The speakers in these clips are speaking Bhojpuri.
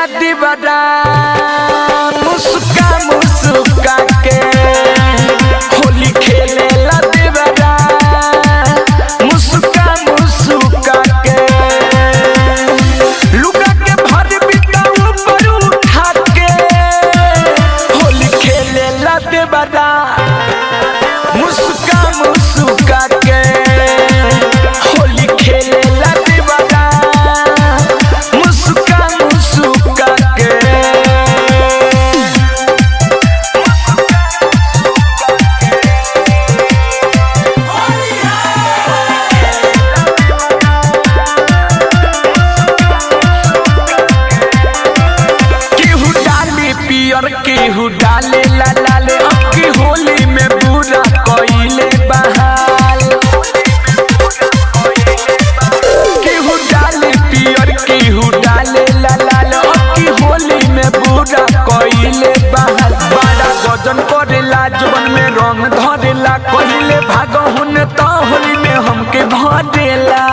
दीवारा मुस्का मुस्का के होली खेले ला दीवारा मुस्का मुस्का के लुका के भर बिता ऊपर उठा के होली खेले ला दीवारा मुस्का मुस्का के होली खेले ला दीवारा मुस्का मुस्का के केहू डाले पियर केहू डाले लाल लाल अबकी होली में बुरा कइले बहाल केहू डाले पियर केहू डाले लाल लाल अबकी होली में बुरा कइले बहाल बड़ा गजन करेला जुबन में रंग धरेला कहिले भागहुन त होली में हमके भरेला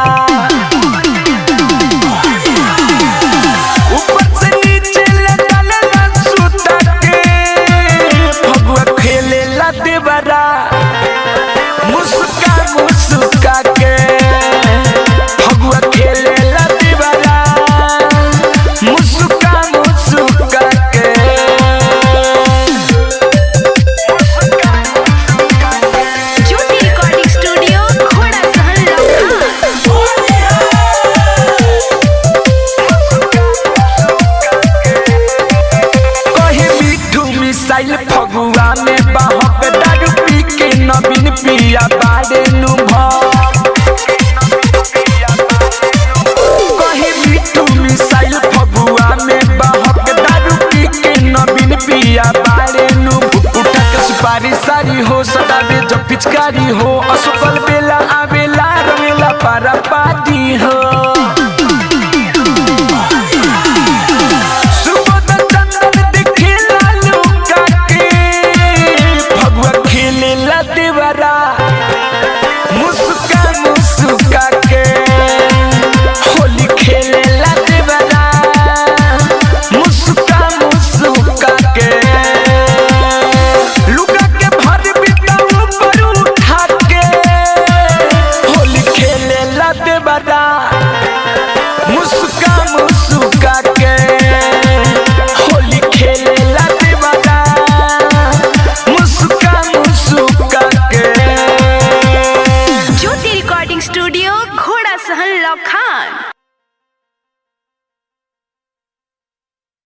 ऊपर से नीचे ले डालेला सुता के फगुआ खेले ला देवरा मुस्का मुस्का के फगुआ खेले ला देवरा मुस्का मुस्का के ज्योति रिकॉर्डिंग स्टूडियो घोड़ा सहन कहे मिठू मिसाइल फगुआ में बाहक दारू पी के नवीन पिया बारे नुभव कहे मिठू मिसाइल फगुआ में बाहक दारू पी के नवीन पिया बारे नुभव उठा के सुपारी सारी हो सदावे जब पिचकारी हो असफल बेला आवेला रवेला पारा पादी हो सुबोध चंदन दिखेला लुका के फगुआ खेले ला देवरा मुस्का मुस्का के होली खेले ला देवरा मुस्का मुस्का के लुका के भर बिता ऊपर उठा के होली खेले ला देवरा मुस्का मुस्का के होली खेले ला देवरा मुस्का मुस्का के ज्योति रिकॉर्डिंग स्टूडियो घोड़ा सहन लखा।